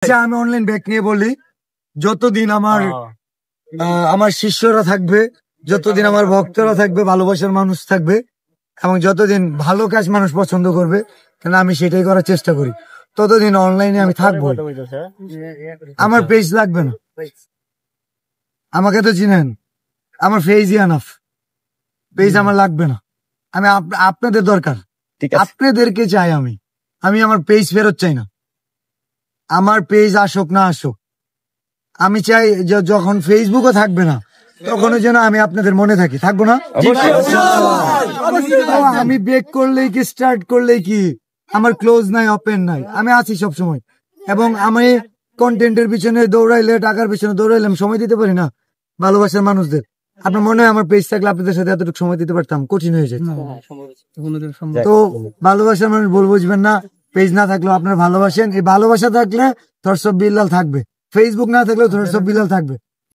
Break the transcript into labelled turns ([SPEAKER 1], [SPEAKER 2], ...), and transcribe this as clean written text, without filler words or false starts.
[SPEAKER 1] আমি online bag নিয়ে বলি, যতদিন আমার শিষ্যরা থাকবে, যতদিন আমার ভক্তরা থাকবে, ভালোবাসার মানুষ থাকবে, এবং যতদিন ভালো কাজ মানুষ পছন্দ করবে, কেন আমি সেটাই করার চেষ্টা করি, ততদিন অনলাইনে আমি থাকবো। আমার পেজ লাগবে না, আমাকে তো চিনেন, আমার পেজই আনাফ, পেজ আমার লাগবে না। আমি আপনাদের দরকার, আপনাদেরকে চাই। আমি আমার পেজ ফেরত চাই না। আমার পেজ আসুক না আসুক, আমি চাই যখন ফেসবুকও থাকবে না তখনও যেন আমি আপনাদের মনে থাকি। থাকবো না? আমি ব্রেক করলেই কি, স্টার্ট করলেই কি, আমার ক্লোজ নাই, ওপেন নাই, আমি আছি সব সময়। এবং আমি কন্টেন্টের পিছনে দৌড়াইলে, টাকার পিছনে দৌড়াইলে আমি সময় দিতে পারি না ভালোবাসার মানুষদের। আপনার মনে হয় আমার পেজ থাকলে আপনাদের সাথে এতটুকু সময় দিতে পারতাম? কঠিন হয়ে যায়। তো ভালোবাসার মানুষ বল বুঝবেন না, পেজ না থাকলেও আপনারা ভালোবাসেন। এই ভালোবাসা থাকলে থটস অফ বিল্লাল থাকবে, ফেসবুক না থাকলেও থটস অফ বিল্লাল থাকবে।